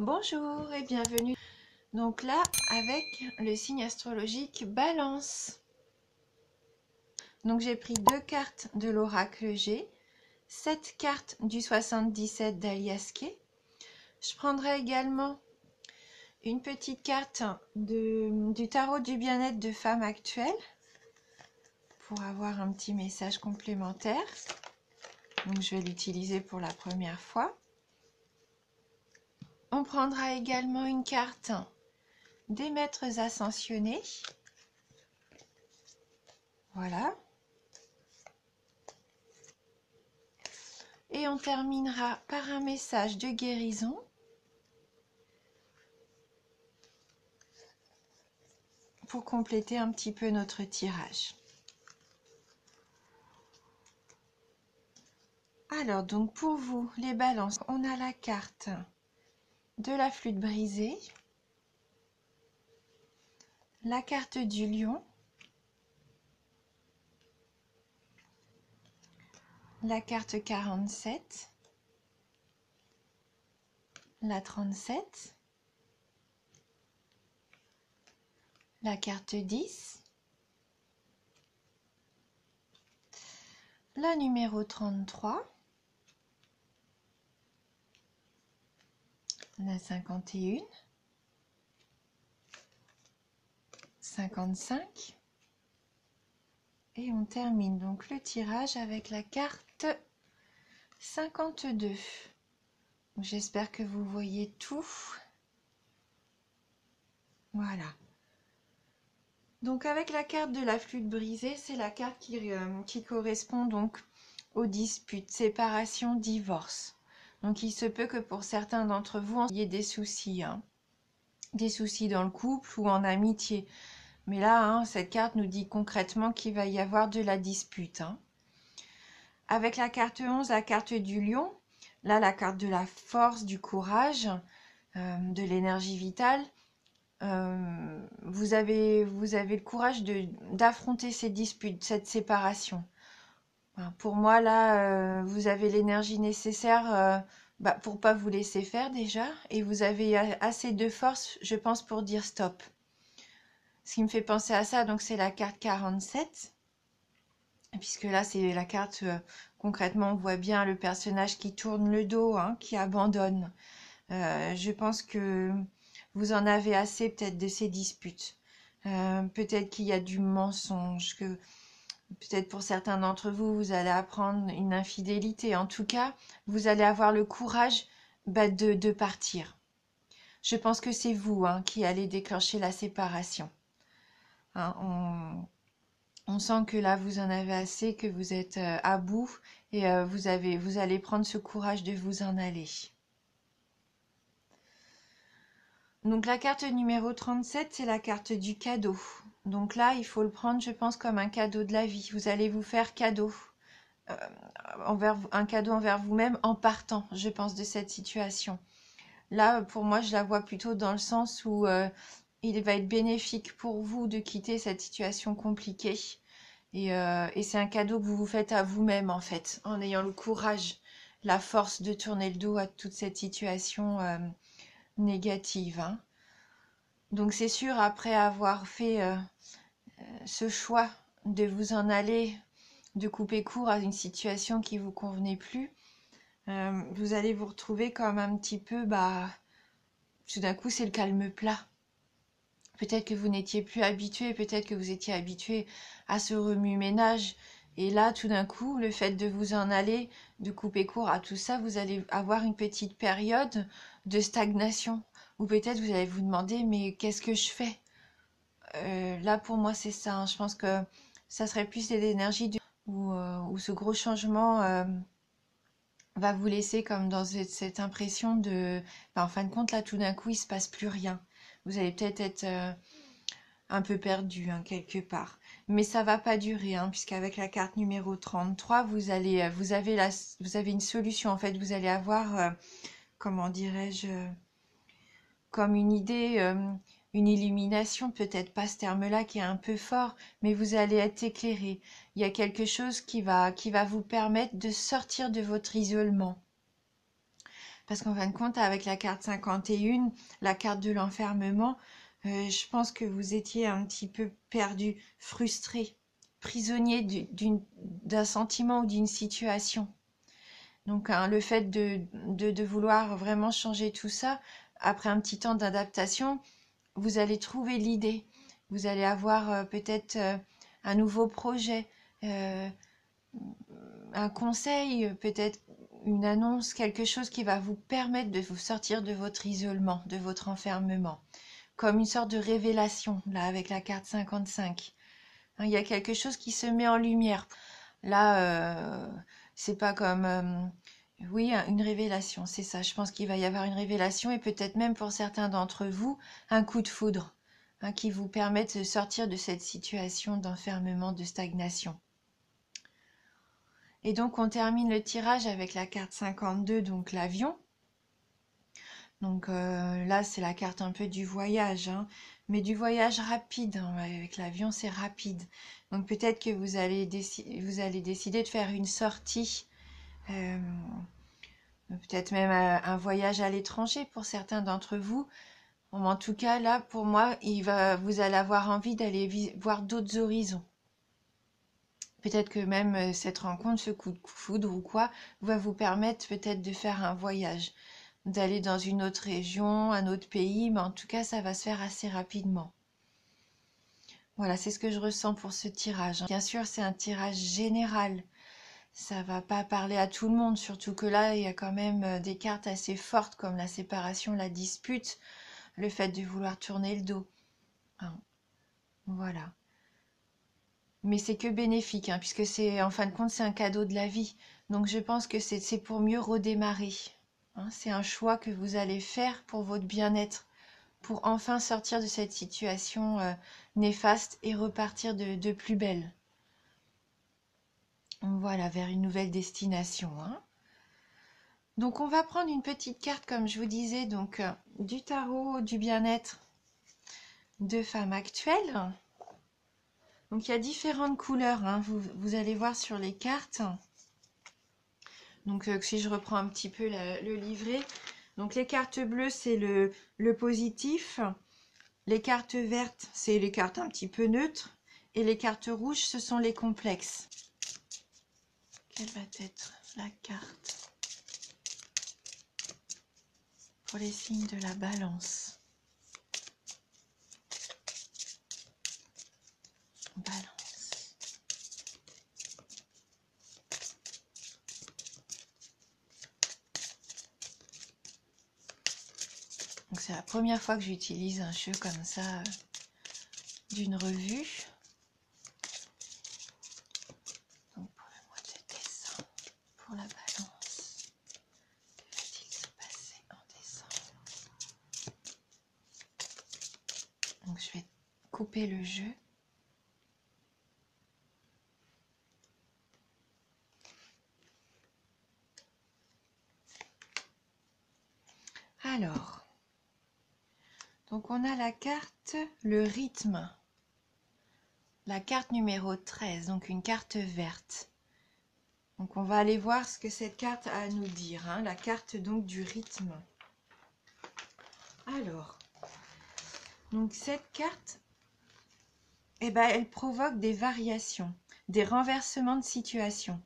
Bonjour et bienvenue. Donc là, avec le signe astrologique Balance. Donc j'ai pris 2 cartes de l'oracle G, 7 cartes du 77 d'Alias Kay. Je prendrai également une petite carte du tarot du bien-être de femme actuelle pour avoir un petit message complémentaire. Donc je vais l'utiliser pour la première fois. On prendra également une carte des maîtres ascensionnés. Voilà. Et on terminera par un message de guérison pour compléter un petit peu notre tirage. Alors, donc pour vous, les balances, on a la carte de la flûte brisée, la carte du lion, la carte 47, la 37, la carte 10, la numéro 33, la 51, 55, et on termine donc le tirage avec la carte 52. J'espère que vous voyez tout. Voilà. Donc avec la carte de la flûte brisée, c'est la carte qui correspond donc aux disputes, séparation, divorce. Donc il se peut que pour certains d'entre vous, il y ait des soucis, hein. Des soucis dans le couple ou en amitié. Mais là, hein, cette carte nous dit concrètement qu'il va y avoir de la dispute, hein. Avec la carte 11, la carte du lion, là la carte de la force, du courage, de l'énergie vitale. Vous avez le courage d'affronter ces disputes, cette séparation. Pour moi, là, vous avez l'énergie nécessaire pour pas vous laisser faire déjà, et vous avez assez de force, je pense, pour dire stop. Ce qui me fait penser à ça, donc c'est la carte 47, puisque là, c'est la carte, concrètement, on voit bien le personnage qui tourne le dos, hein, qui abandonne. Je pense que vous en avez assez peut-être de ces disputes. Peut-être qu'il y a du mensonge, que peut-être pour certains d'entre vous, vous allez apprendre une infidélité. En tout cas, vous allez avoir le courage de partir. Je pense que c'est vous, hein, qui allez déclencher la séparation. Hein, on sent que là, vous en avez assez, que vous êtes à bout et vous allez prendre ce courage de vous en aller. Donc la carte numéro 37, c'est la carte du cadeau. Donc là, il faut le prendre, je pense, comme un cadeau de la vie. Vous allez vous faire cadeau, un cadeau envers vous-même en partant, je pense, de cette situation. Là, pour moi, je la vois plutôt dans le sens où il va être bénéfique pour vous de quitter cette situation compliquée. Et c'est un cadeau que vous vous faites à vous-même, en fait, en ayant le courage, la force de tourner le dos à toute cette situation négative, hein. Donc c'est sûr, après avoir fait ce choix de vous en aller, de couper court à une situation qui vous convenait plus, vous allez vous retrouver comme un petit peu, tout d'un coup c'est le calme plat. Peut-être que vous n'étiez plus habitué, peut-être que vous étiez habitué à ce remue-ménage. Et là, tout d'un coup, le fait de vous en aller, de couper court à tout ça, vous allez avoir une petite période de stagnation. Ou peut-être vous allez vous demander, mais qu'est-ce que je fais? Là, pour moi, c'est ça, hein. Je pense que ça serait plus l'énergie où ce gros changement va vous laisser comme dans cette impression de... en fin de compte, là, tout d'un coup, il se passe plus rien. Vous allez peut-être être un peu perdu, hein, quelque part. Mais ça va pas durer, hein, puisqu'avec la carte numéro 33, vous avez une solution. En fait, vous allez avoir, comment dirais-je, comme une idée, une illumination, peut-être pas ce terme-là qui est un peu fort, mais vous allez être éclairé. Il y a quelque chose qui va vous permettre de sortir de votre isolement. Parce qu'en fin de compte, avec la carte 51, la carte de l'enfermement, je pense que vous étiez un petit peu perdu, frustré, prisonnier d'un sentiment ou d'une situation. Donc hein, le fait de vouloir vraiment changer tout ça, après un petit temps d'adaptation, vous allez trouver l'idée. Vous allez avoir peut-être un nouveau projet, euh, un conseil, peut-être une annonce, quelque chose qui va vous permettre de vous sortir de votre isolement, de votre enfermement. Comme une sorte de révélation, là, avec la carte 55. Hein, il y a quelque chose qui se met en lumière. Là, c'est pas comme... oui, une révélation, c'est ça. Je pense qu'il va y avoir une révélation et peut-être même pour certains d'entre vous, un coup de foudre hein, qui vous permette de sortir de cette situation d'enfermement, de stagnation. Et donc, on termine le tirage avec la carte 52, donc l'avion. Donc là, c'est la carte un peu du voyage, hein, mais du voyage rapide. Hein, avec l'avion, c'est rapide. Donc peut-être que vous allez décider de faire une sortie, peut-être même un voyage à l'étranger pour certains d'entre vous. Bon, en tout cas, là, pour moi, vous allez avoir envie d'aller voir d'autres horizons. Peut-être que même cette rencontre, ce coup de foudre ou quoi, va vous permettre peut-être de faire un voyage, d'aller dans une autre région, un autre pays, mais en tout cas, ça va se faire assez rapidement. Voilà, c'est ce que je ressens pour ce tirage. Bien sûr, c'est un tirage général. Ça va pas parler à tout le monde, surtout que là, il y a quand même des cartes assez fortes comme la séparation, la dispute, le fait de vouloir tourner le dos. Hein, voilà. Mais c'est que bénéfique, hein, puisque c'est, en fin de compte, c'est un cadeau de la vie. Donc je pense que c'est pour mieux redémarrer. Hein, c'est un choix que vous allez faire pour votre bien-être, pour enfin sortir de cette situation néfaste et repartir de plus belle. Voilà, vers une nouvelle destination. Hein. Donc on va prendre une petite carte, comme je vous disais, donc du tarot du bien-être de femme actuelle. Donc il y a différentes couleurs, hein, vous allez voir sur les cartes. Donc si je reprends un petit peu le livret, donc les cartes bleues c'est le positif, les cartes vertes c'est les cartes un petit peu neutres et les cartes rouges ce sont les complexes. Quelle va être la carte pour les signes de la balance? Balance. Donc c'est la première fois que j'utilise un jeu comme ça d'une revue. Donc pour le mois de décembre, pour la balance, que va-t-il se passer en décembre? Donc je vais couper le jeu. Alors, donc on a la carte, le rythme. La carte numéro 13, donc une carte verte. Donc on va aller voir ce que cette carte a à nous dire. Hein, la carte donc du rythme. Alors, donc cette carte, eh ben, elle provoque des variations, des renversements de situation.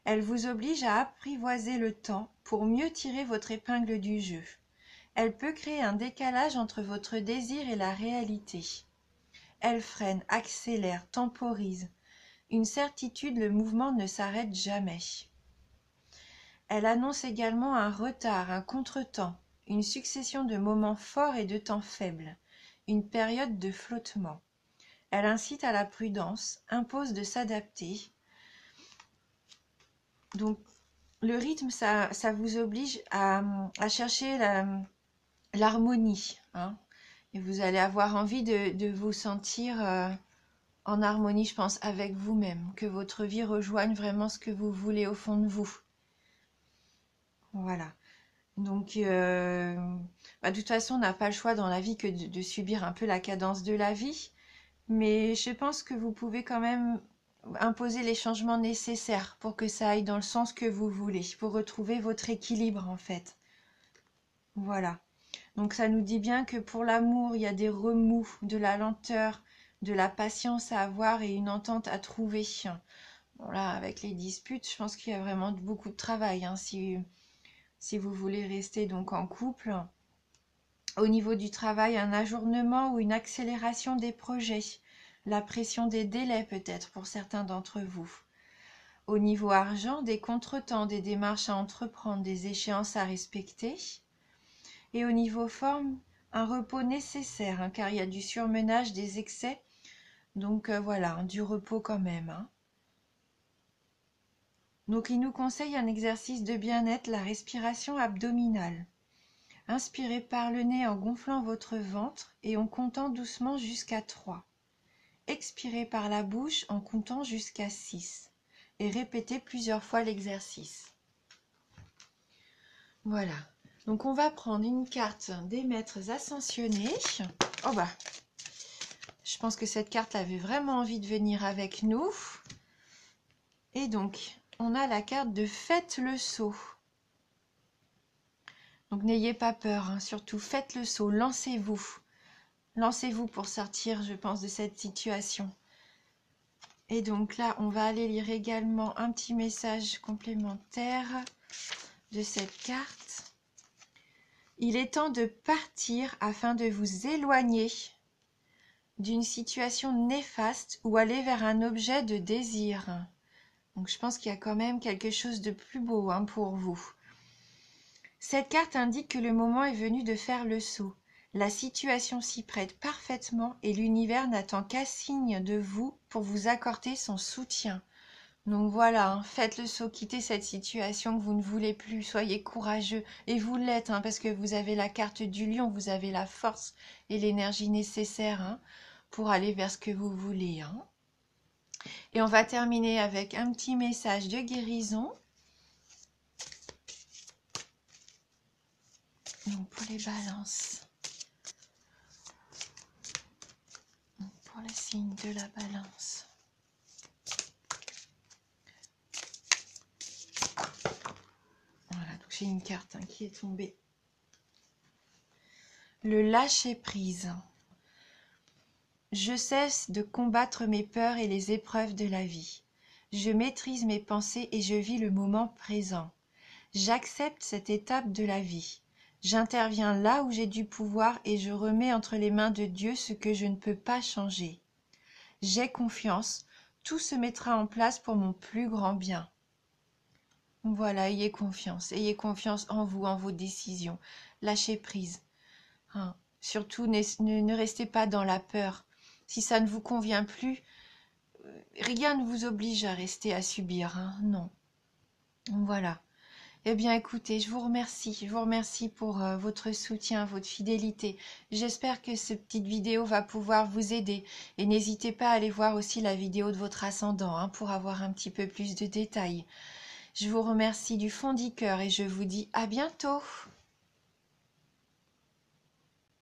Elle vous oblige à apprivoiser le temps pour mieux tirer votre épingle du jeu. Elle peut créer un décalage entre votre désir et la réalité. Elle freine, accélère, temporise. Une certitude, le mouvement ne s'arrête jamais. Elle annonce également un retard, un contretemps, une succession de moments forts et de temps faibles, une période de flottement. Elle incite à la prudence, impose de s'adapter. Donc, le rythme, ça vous oblige à chercher l'harmonie. Hein, et vous allez avoir envie de vous sentir en harmonie, je pense, avec vous-même, que votre vie rejoigne vraiment ce que vous voulez au fond de vous. Voilà. Donc, de toute façon, on n'a pas le choix dans la vie que de subir un peu la cadence de la vie. Mais je pense que vous pouvez quand même imposer les changements nécessaires pour que ça aille dans le sens que vous voulez, pour retrouver votre équilibre en fait. Voilà. Donc ça nous dit bien que pour l'amour, il y a des remous, de la lenteur, de la patience à avoir et une entente à trouver. Bon là, avec les disputes, je pense qu'il y a vraiment beaucoup de travail, hein, si vous voulez rester donc en couple. Au niveau du travail, un ajournement ou une accélération des projets. La pression des délais peut-être pour certains d'entre vous. Au niveau argent, des contretemps, des démarches à entreprendre, des échéances à respecter. Et au niveau forme, un repos nécessaire, hein, car il y a du surmenage, des excès. Donc voilà, hein, du repos quand même. Hein. Donc il nous conseille un exercice de bien-être, la respiration abdominale. Inspirez par le nez en gonflant votre ventre et en comptant doucement jusqu'à 3. Expirez par la bouche en comptant jusqu'à 6. Et répétez plusieurs fois l'exercice. Voilà. Donc on va prendre une carte des maîtres ascensionnés. Oh bah, je pense que cette carte avait vraiment envie de venir avec nous. Et donc, on a la carte de faites le saut. Donc n'ayez pas peur, hein, surtout faites le saut, lancez-vous. Lancez-vous pour sortir, je pense, de cette situation. Et donc là, on va aller lire également un petit message complémentaire de cette carte. Il est temps de partir afin de vous éloigner d'une situation néfaste ou aller vers un objet de désir. Donc je pense qu'il y a quand même quelque chose de plus beau, hein, pour vous. Cette carte indique que le moment est venu de faire le saut. La situation s'y prête parfaitement et l'univers n'attend qu'un signe de vous pour vous accorder son soutien. Donc voilà, hein, faites le saut, quittez cette situation que vous ne voulez plus, soyez courageux. Et vous l'êtes, hein, parce que vous avez la carte du lion, vous avez la force et l'énergie nécessaire, hein, pour aller vers ce que vous voulez. Hein. Et on va terminer avec un petit message de guérison. Donc pour les balances. Donc pour le signe de la balance. Voilà, donc j'ai une carte, hein, qui est tombée. Le lâcher prise. Je cesse de combattre mes peurs et les épreuves de la vie. Je maîtrise mes pensées et je vis le moment présent. J'accepte cette étape de la vie. J'interviens là où j'ai du pouvoir et je remets entre les mains de Dieu ce que je ne peux pas changer. J'ai confiance, tout se mettra en place pour mon plus grand bien. Voilà, ayez confiance en vous, en vos décisions. Lâchez prise. Hein. Surtout, ne restez pas dans la peur. Si ça ne vous convient plus, rien ne vous oblige à rester à subir. Hein. Non. Voilà. Eh bien, écoutez, je vous remercie pour votre soutien, votre fidélité. J'espère que cette petite vidéo va pouvoir vous aider. Et n'hésitez pas à aller voir aussi la vidéo de votre ascendant, hein, pour avoir un petit peu plus de détails. Je vous remercie du fond du cœur et je vous dis à bientôt.